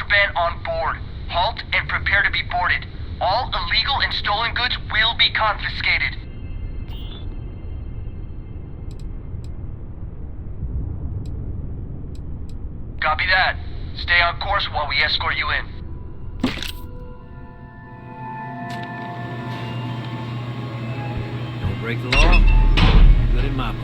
contraband on board. Halt and prepare to be boarded. All illegal and stolen goods will be confiscated. Copy that. Stay on course while we escort you in. Don't break the law. You're good in my book.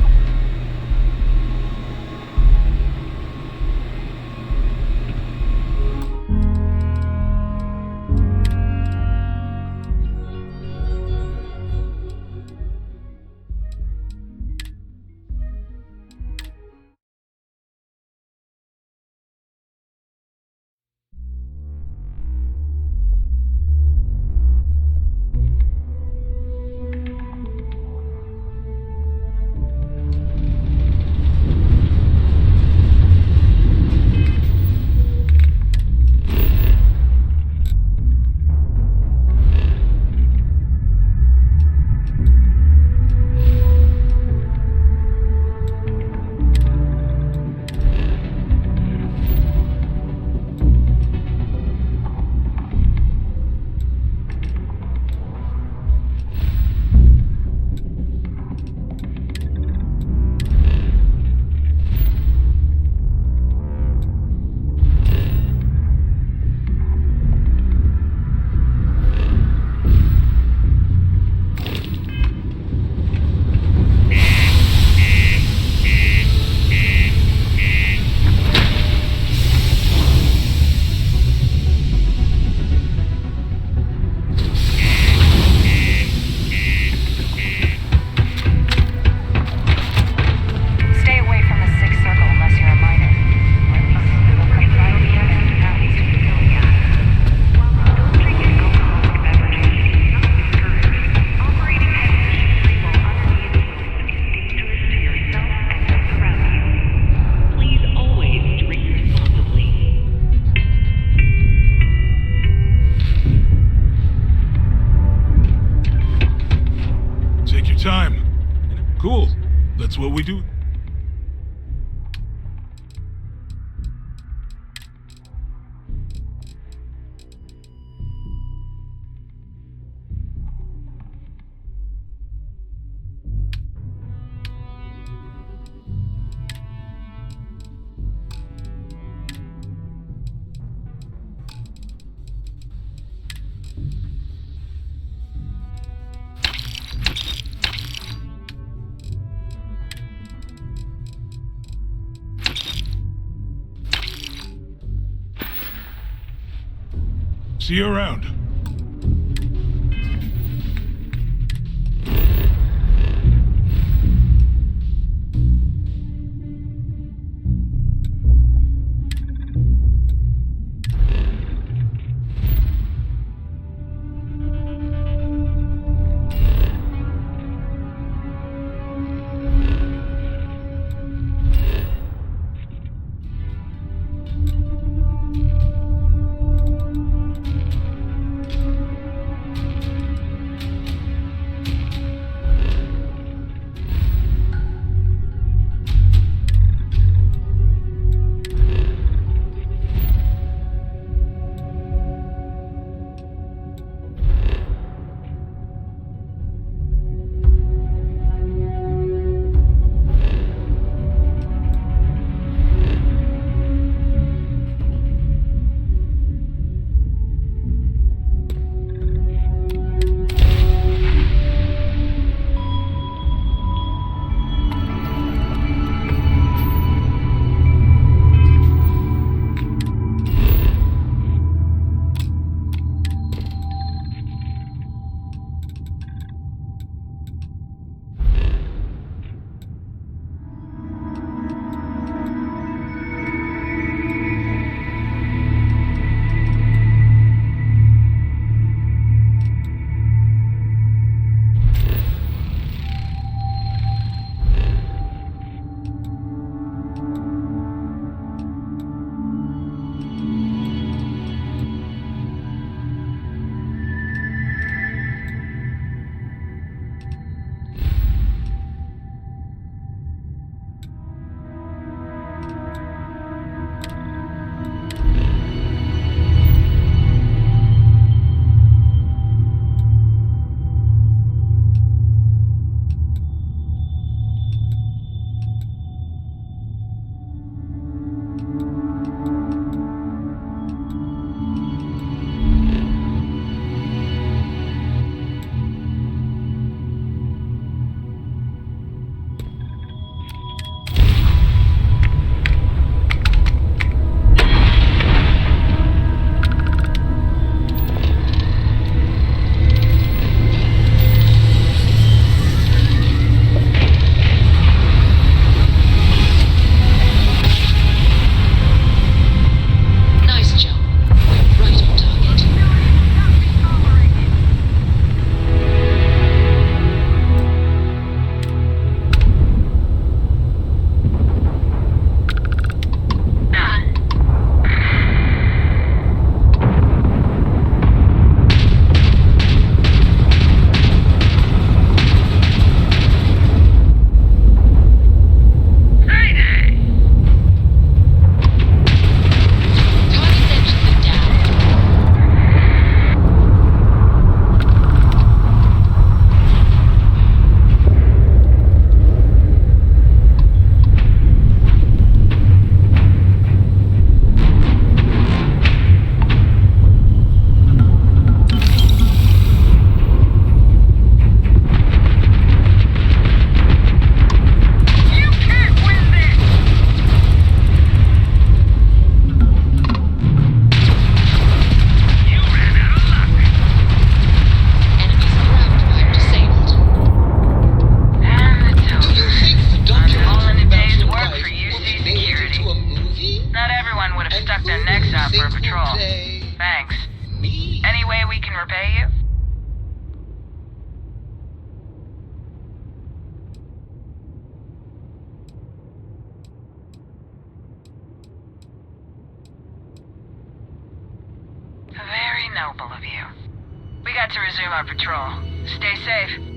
Time. Cool. That's what we do. See you around. noble of you. We got to resume our patrol. Stay safe.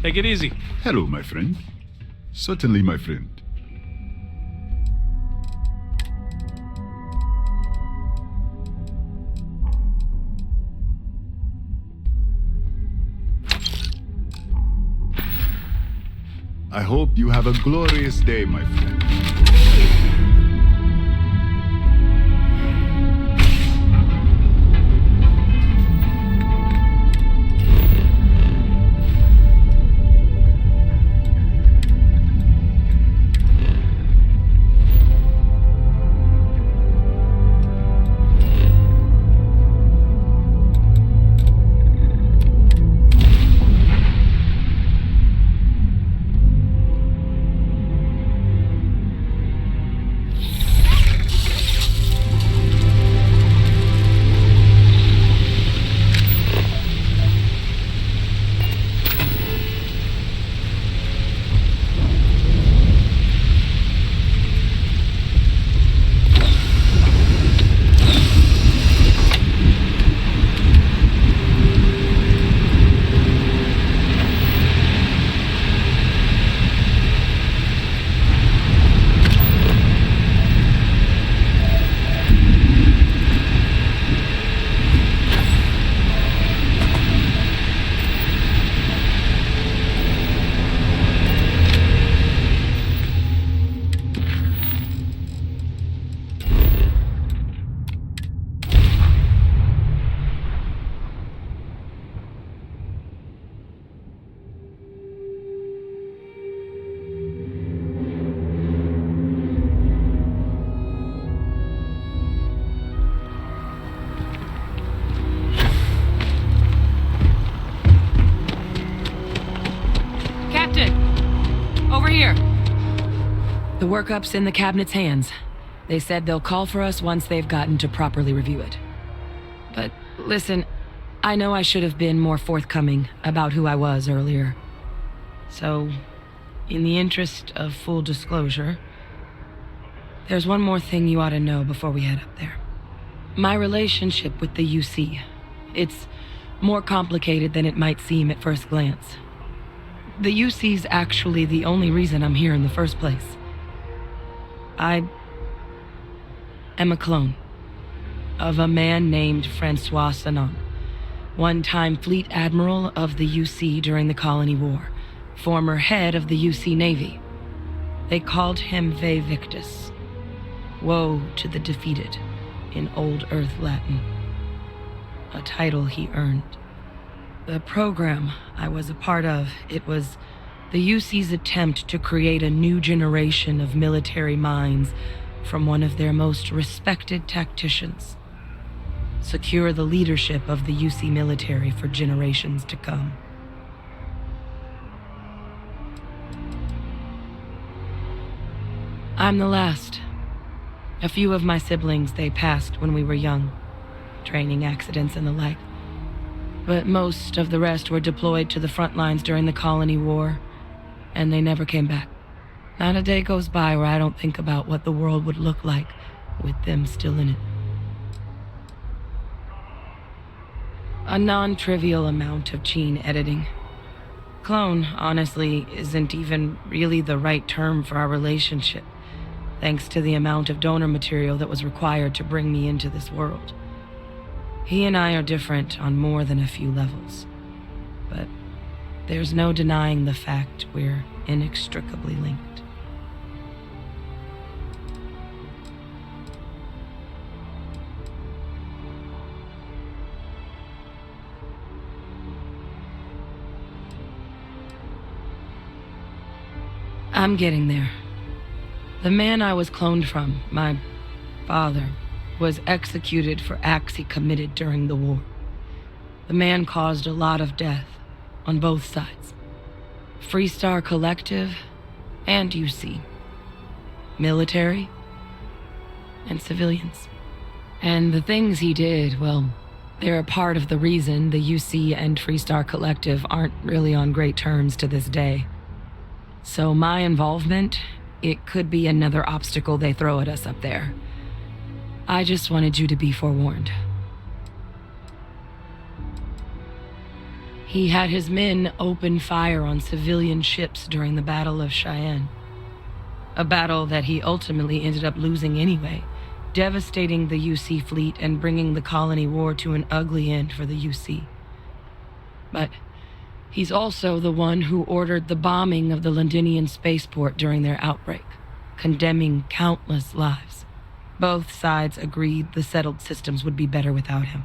Take it easy. Hello, my friend. Certainly, my friend. I hope you have a glorious day, my friend. workup's in the cabinet's hands. They said they'll call for us once they've gotten to properly review it. But listen, I know I should have been more forthcoming about who I was earlier. So, in the interest of full disclosure, there's one more thing you ought to know before we head up there. My relationship with the UC. It's more complicated than it might seem at first glance. The UC's actually the only reason I'm here in the first place. I am a clone of a man named Francois Sanon, one-time fleet admiral of the UC during the Colony War, former head of the UC Navy. They called him Ve Victus, woe to the defeated, in Old Earth Latin, a title he earned. The program I was a part of, it was the UC's attempt to create a new generation of military minds from one of their most respected tacticians. Secure the leadership of the UC military for generations to come. I'm the last. A few of my siblings, they passed when we were young, training accidents and the like. But most of the rest were deployed to the front lines during the Colony War, and they never came back. Not a day goes by where I don't think about what the world would look like with them still in it. A non-trivial amount of gene editing. Clone, honestly, isn't even really the right term for our relationship, thanks to the amount of donor material that was required to bring me into this world. He and I are different on more than a few levels, but there's no denying the fact we're inextricably linked. I'm getting there. The man I was cloned from, my father, was executed for acts he committed during the war. The man caused a lot of death on both sides. Freestar Collective and UC. Military and civilians. And the things he did, well, they're a part of the reason the UC and Freestar Collective aren't really on great terms to this day. So my involvement, it could be another obstacle they throw at us up there. I just wanted you to be forewarned. He had his men open fire on civilian ships during the Battle of Cheyenne. A battle that he ultimately ended up losing anyway, devastating the UC fleet and bringing the Colony War to an ugly end for the UC. But he's also the one who ordered the bombing of the Londinian spaceport during their outbreak, condemning countless lives. Both sides agreed the settled systems would be better without him.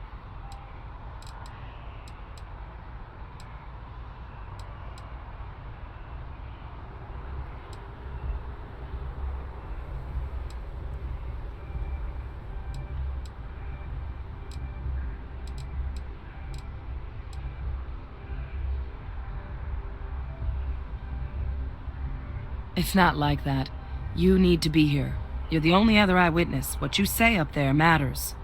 It's not like that. You need to be here. You're the only other eyewitness. What you say up there matters.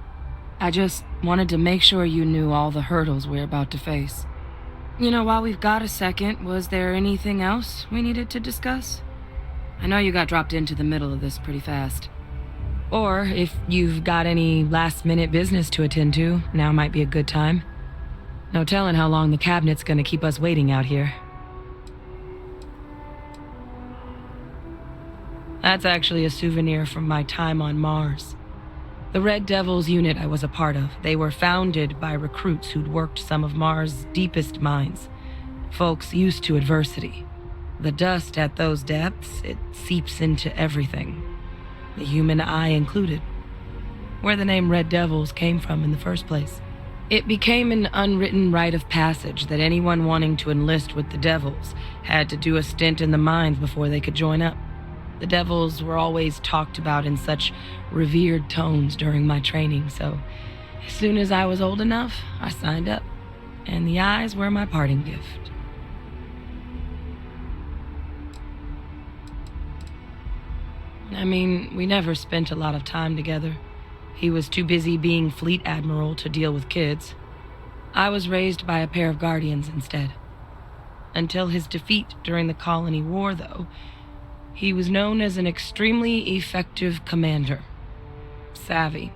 I just wanted to make sure you knew all the hurdles we're about to face. You know, while we've got a second, was there anything else we needed to discuss? I know you got dropped into the middle of this pretty fast. Or if you've got any last-minute business to attend to, now might be a good time. No telling how long the cabinet's gonna keep us waiting out here. That's actually a souvenir from my time on Mars. The Red Devils unit I was a part of, they were founded by recruits who'd worked some of Mars' deepest mines. Folks used to adversity. The dust at those depths, it seeps into everything, the human eye included. Where the name Red Devils came from in the first place. It became an unwritten rite of passage that anyone wanting to enlist with the Devils had to do a stint in the mines before they could join up. The Devils were always talked about in such revered tones during my training, so as soon as I was old enough, I signed up, and the eyes were my parting gift. I mean, we never spent a lot of time together. He was too busy being fleet admiral to deal with kids. I was raised by a pair of guardians instead. Until his defeat during the Colony War, though, he was known as an extremely effective commander. Savvy,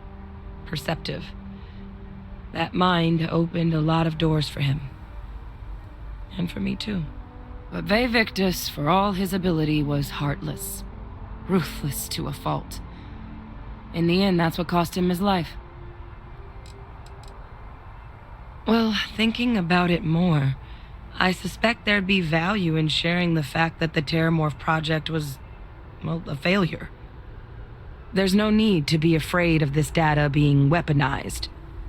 perceptive. That mind opened a lot of doors for him. And for me, too. But Victus, for all his ability, was heartless. Ruthless to a fault. In the end, that's what cost him his life. Well, thinking about it more, I suspect there'd be value in sharing the fact that the Terramorph project was, well, a failure. There's no need to be afraid of this data being weaponized.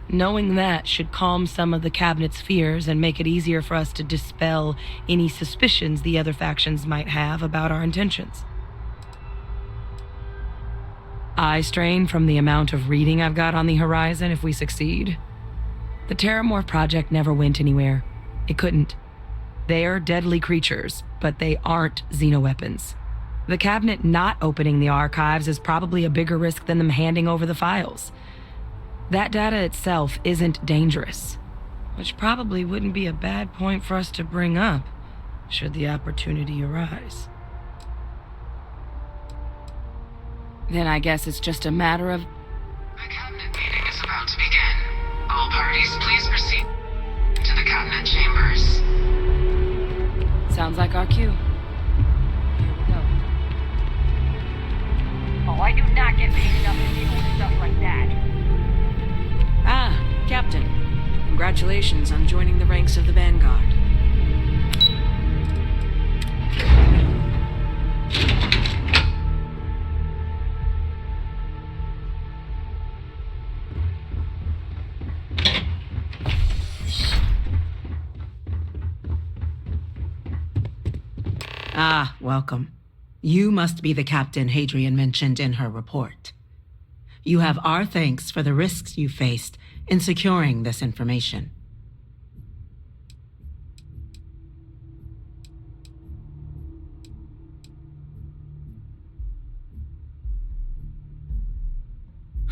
Knowing that should calm some of the Cabinet's fears and make it easier for us to dispel any suspicions the other factions might have about our intentions. Eye strain from the amount of reading I've got on the horizon if we succeed. The Terramorph project never went anywhere. It couldn't. They're deadly creatures, but they aren't xenoweapons. The Cabinet not opening the archives is probably a bigger risk than them handing over the files. That data itself isn't dangerous, which probably wouldn't be a bad point for us to bring up, should the opportunity arise. Then I guess it's just a matter of... The Cabinet meeting is about to begin. All parties, please proceed to the Cabinet chambers. Sounds like our cue. Here we go. Oh, I do not get paid enough to deal with stuff like that. Ah, Captain. Congratulations on joining the ranks of the Vanguard. Ah, welcome. You must be the captain Hadrian mentioned in her report. You have our thanks for the risks you faced in securing this information.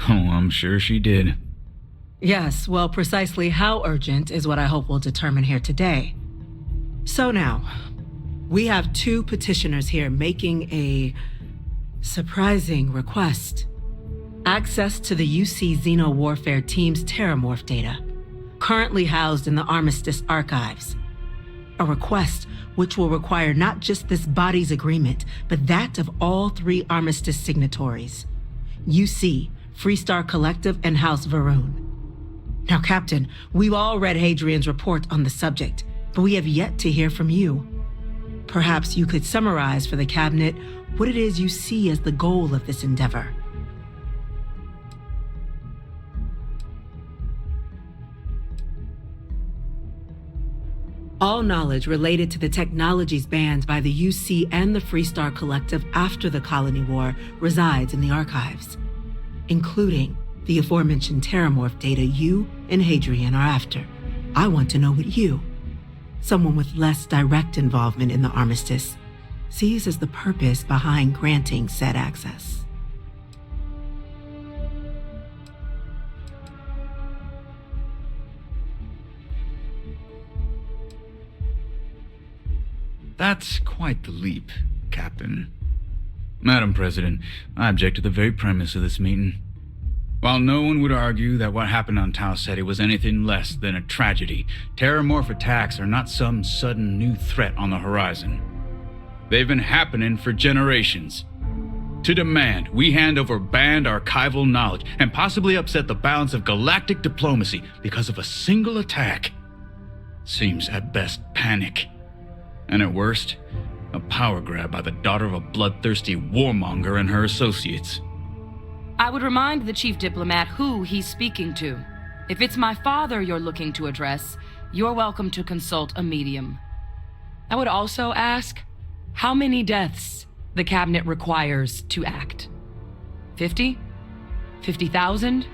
Oh, I'm sure she did. Yes, well, precisely how urgent is what I hope we'll determine here today. So now, we have two petitioners here making a surprising request. Access to the UC Xeno Warfare Team's Terramorph data, currently housed in the Armistice archives. A request which will require not just this body's agreement, but that of all three Armistice signatories. UC, Freestar Collective, and House Varun. Now, Captain, we've all read Hadrian's report on the subject, but we have yet to hear from you. Perhaps you could summarize for the Cabinet what it is you see as the goal of this endeavor. All knowledge related to the technologies banned by the UC and the Freestar Collective after the Colony War resides in the archives, including the aforementioned Terramorph data you and Hadrian are after. I want to know what you, someone with less direct involvement in the Armistice, sees as the purpose behind granting said access. That's quite the leap, Captain. Madam President, I object to the very premise of this meeting. While no one would argue that what happened on Tau Ceti was anything less than a tragedy, Terramorph attacks are not some sudden new threat on the horizon. They've been happening for generations. To demand we hand over banned archival knowledge and possibly upset the balance of galactic diplomacy because of a single attack seems at best panic. And at worst, a power grab by the daughter of a bloodthirsty warmonger and her associates. I would remind the chief diplomat who he's speaking to. If it's my father you're looking to address, you're welcome to consult a medium. I would also ask how many deaths the Cabinet requires to act. 50? 50,000?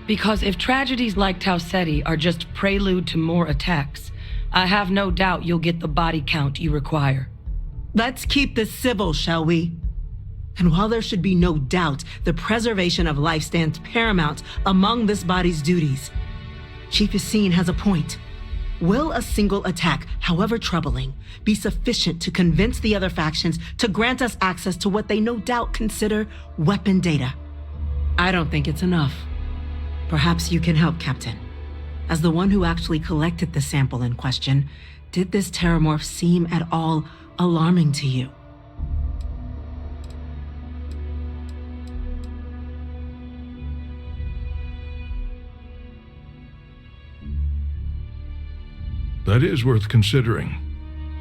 Because if tragedies like Tau Ceti are just prelude to more attacks, I have no doubt you'll get the body count you require. Let's keep this civil, shall we? And while there should be no doubt the preservation of life stands paramount among this body's duties, Chief Yassine has a point. Will a single attack, however troubling, be sufficient to convince the other factions to grant us access to what they no doubt consider weapon data? I don't think it's enough. Perhaps you can help, Captain. As the one who actually collected the sample in question, did this terramorph seem at all alarming to you? That is worth considering.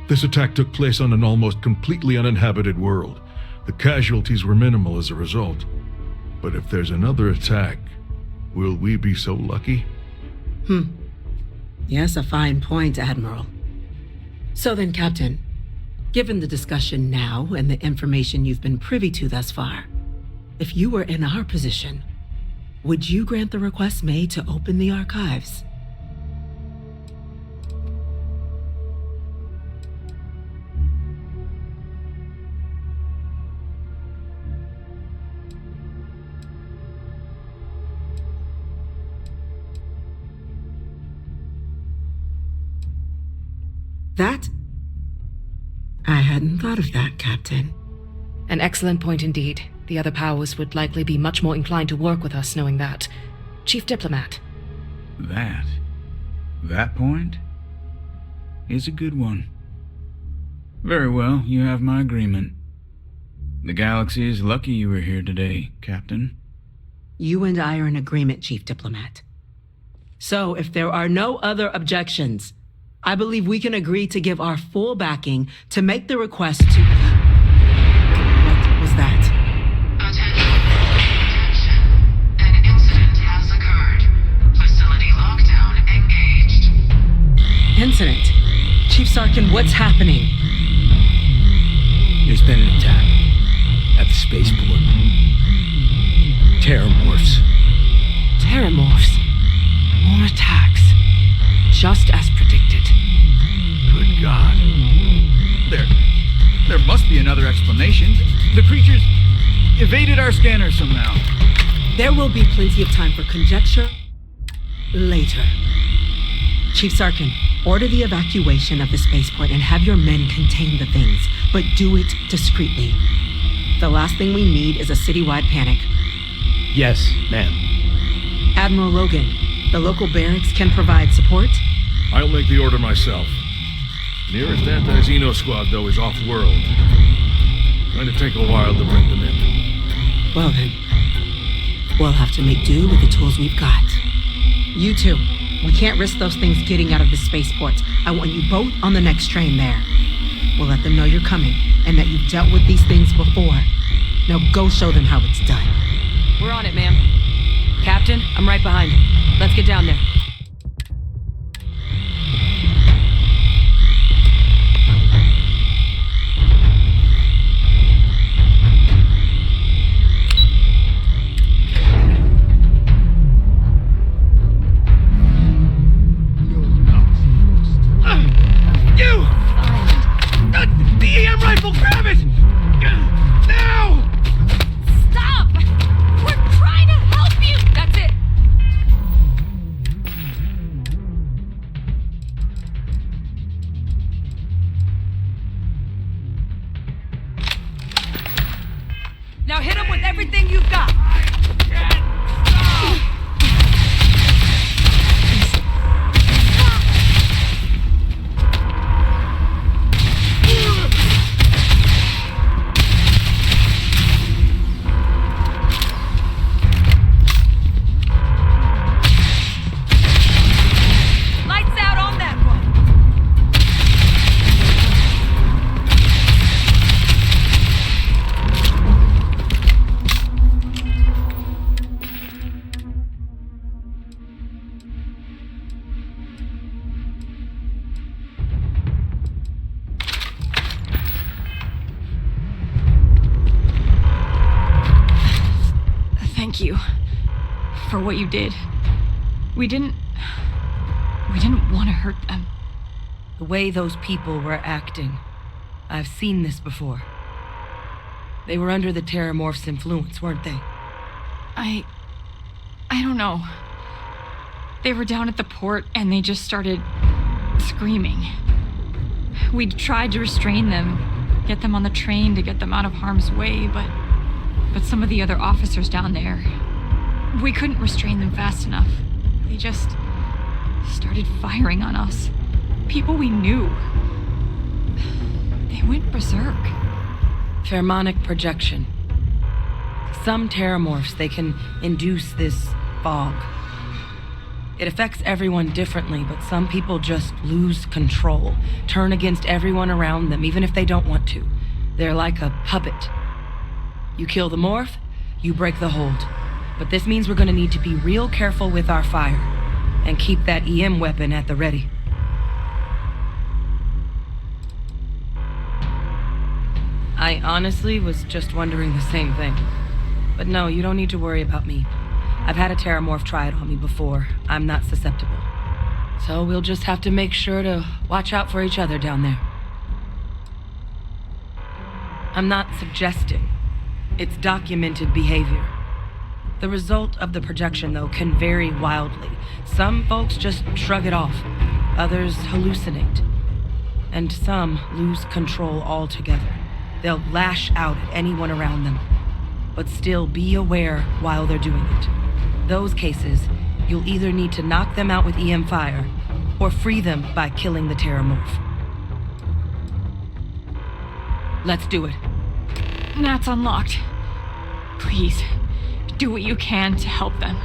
This attack took place on an almost completely uninhabited world. The casualties were minimal as a result. But if there's another attack, will we be so lucky? Yes, a fine point, Admiral. So then, Captain, given the discussion now and the information you've been privy to thus far, if you were in our position, would you grant the request made to open the archives? That? I hadn't thought of that, Captain. An excellent point indeed. The other powers would likely be much more inclined to work with us knowing that. Chief Diplomat. That point is a good one. Very well, you have my agreement. The galaxy is lucky you were here today, Captain. You and I are in agreement, Chief Diplomat. So, if there are no other objections, I believe we can agree to give our full backing to make the request to... What was that? Attention. An incident has occurred. Facility lockdown engaged. Incident? Chief Sarkin, what's happening? There's been an attack at the spaceport. Terramorphs. Terramorphs. More attacks. Just as predicted. Good God. There must be another explanation. The creatures evaded our scanner somehow. There will be plenty of time for conjecture later. Chief Sarkin, order the evacuation of the spaceport and have your men contain the things, but do it discreetly. The last thing we need is a citywide panic. Yes, ma'am. Admiral Logan, the local barracks can provide support? I'll make the order myself. Nearest anti-Xeno squad, though, is off-world. Going to take a while to bring them in. Well then, we'll have to make do with the tools we've got. You two, we can't risk those things getting out of the spaceport. I want you both on the next train there. We'll let them know you're coming and that you've dealt with these things before. Now go show them how it's done. We're on it, ma'am. Captain, I'm right behind. Let's get down there. The EM rifle, grab it! Now! Stop! We're trying to help you! That's it! Now hit him with everything you've got! Lights out on that one! Thank you for what you did. We didn't want to hurt them. The way those people were acting, I've seen this before. They were under the Terramorph's influence, weren't they? I don't know. They were down at the port and they just started screaming. We tried to restrain them, get them on the train to get them out of harm's way, but some of the other officers down there, we couldn't restrain them fast enough. They just started firing on us. People we knew. They went berserk. Pheromonic projection. Some Terramorphs, they can induce this fog. It affects everyone differently, but some people just lose control, turn against everyone around them, even if they don't want to. They're like a puppet. You kill the morph, you break the hold. But this means we're gonna need to be real careful with our fire, and keep that EM weapon at the ready. I honestly was just wondering the same thing. But no, you don't need to worry about me. I've had a Terramorph try it on me before. I'm not susceptible. So we'll just have to make sure to watch out for each other down there. I'm not suggesting. It's documented behavior. The result of the projection, though, can vary wildly. Some folks just shrug it off. Others hallucinate. And some lose control altogether. They'll lash out at anyone around them. But still be aware while they're doing it. Those cases, you'll either need to knock them out with EM fire, or free them by killing the Terramorph. Let's do it. Nat's unlocked. Please, do what you can to help them.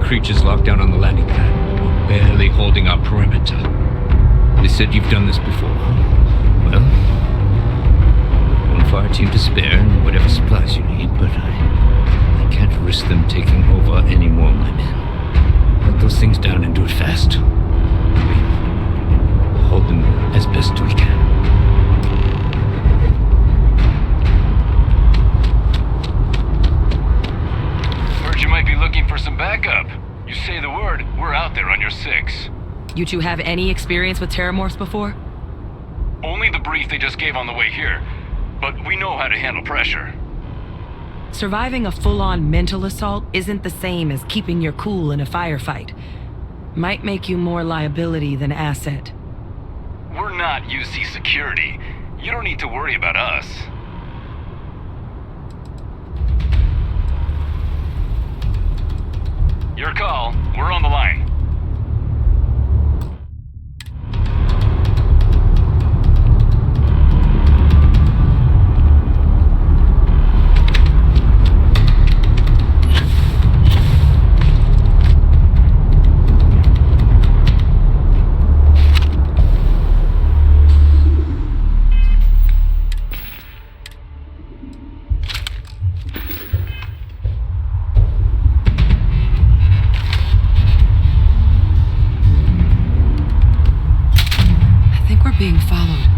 Creatures locked down on the landing pad. We're barely holding our perimeter. They said you've done this before. Well, one fire team to spare and whatever supplies you need, but I can't risk them taking over any more of my men. Put those things down and do it fast. We'll hold them as best we can. Heard you might be looking for some backup. You say the word, we're out there on your 6. You two have any experience with Terramorphs before? Only the brief they just gave on the way here, but we know how to handle pressure. Surviving a full-on mental assault isn't the same as keeping your cool in a firefight. Might make you more liability than asset. We're not UC security. You don't need to worry about us. Your call. We're on the line. Being followed.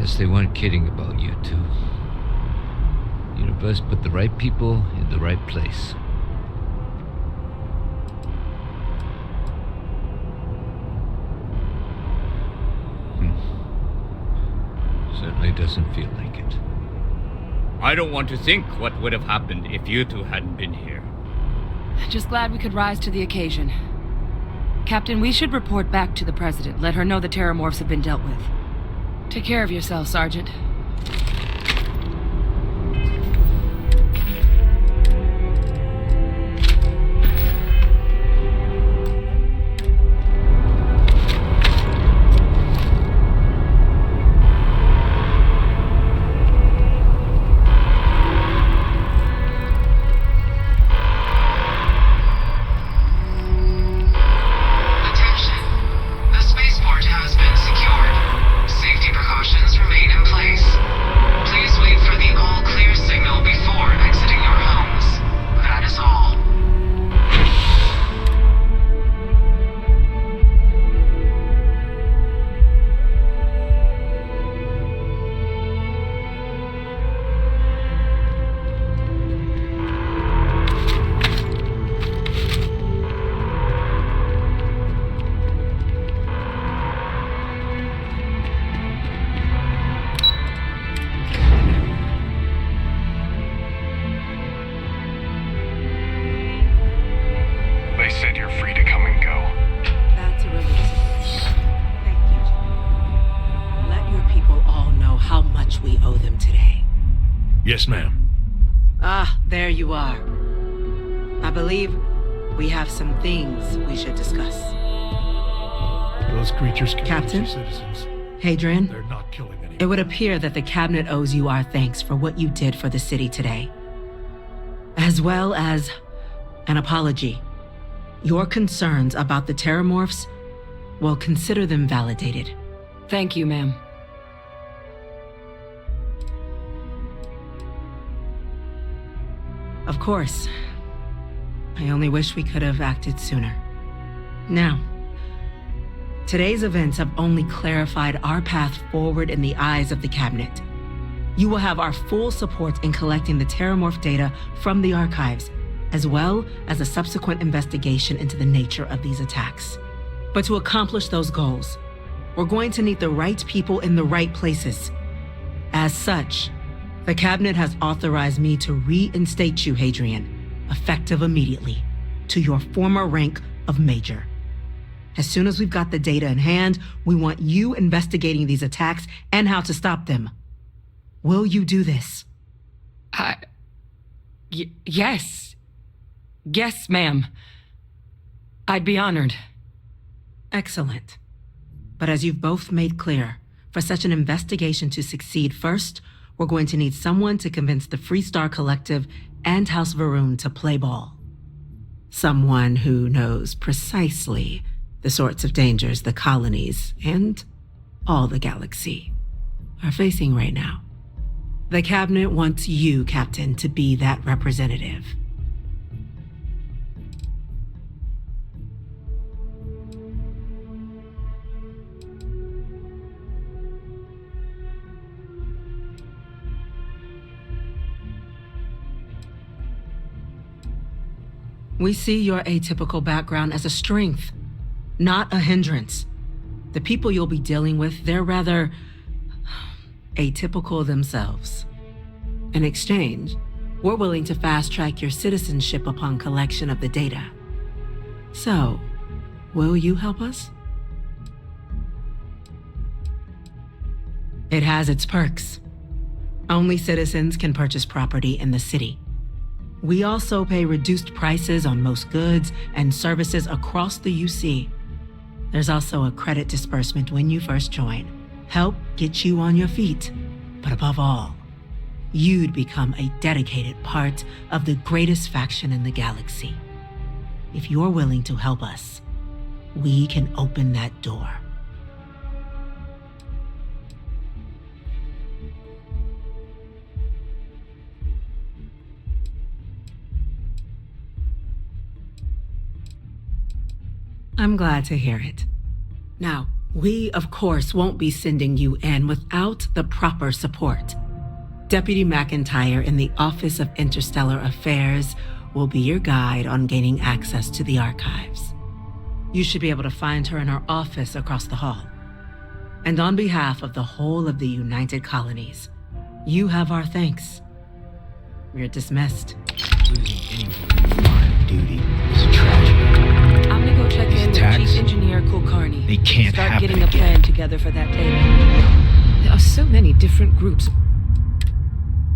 Guess they weren't kidding about you two. Universe put the right people in the right place. Certainly doesn't feel like it. I don't want to think what would have happened if you two hadn't been here. Just glad we could rise to the occasion. Captain, we should report back to the President. Let her know the Terramorphs have been dealt with. Take care of yourself, Sergeant. Attention. The spaceport has been secured. Safety precautions remain in place. Please wait for the all clear signal before exiting your homes. That is all. They said you're free to come and go. That's a relief. Thank you, Jim. Let your people all know how much we owe them today. Yes, ma'am. Ah, there you are. I believe we have some things we should discuss. Those creatures can Captain? kill citizens. Hadrian, They're not killing anyone. it would appear that the Cabinet owes you our thanks for what you did for the city today, as well as an apology. Your concerns about the Terramorphs, well, consider them validated. Thank you, ma'am. Of course. I only wish we could have acted sooner. Now, today's events have only clarified our path forward in the eyes of the Cabinet. You will have our full support in collecting the Terramorph data from the archives, as well as a subsequent investigation into the nature of these attacks. But to accomplish those goals, we're going to need the right people in the right places. As such, the Cabinet has authorized me to reinstate you, Hadrian, effective immediately, to your former rank of Major. As soon as we've got the data in hand, we want you investigating these attacks and how to stop them. Will you do this? Yes. Yes, ma'am. I'd be honored. Excellent. But as you've both made clear, for such an investigation to succeed, first, we're going to need someone to convince the Freestar Collective and House Varun to play ball. Someone who knows precisely the sorts of dangers the colonies and all the galaxy are facing right now. The Cabinet wants you, Captain, to be that representative. We see your atypical background as a strength, not a hindrance. The people you'll be dealing with, they're rather atypical themselves. In exchange, we're willing to fast-track your citizenship upon collection of the data. So, will you help us? It has its perks. Only citizens can purchase property in the city. We also pay reduced prices on most goods and services across the UC. There's also a credit disbursement when you first join. Help get you on your feet. But above all, you'd become a dedicated part of the greatest faction in the galaxy. If you're willing to help us, we can open that door. I'm glad to hear it. Now, we, of course, won't be sending you in without the proper support. Deputy McIntyre in the Office of Interstellar Affairs will be your guide on gaining access to the archives. You should be able to find her in her office across the hall. And on behalf of the whole of the United Colonies, you have our thanks. You're dismissed. Losing anyone in the line of duty is a tragedy. I'm gonna go check in with attacks, Chief Engineer Kulkarni. they can't Start happen getting a again. plan together for that payment. There are so many different groups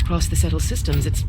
across the settled systems. It's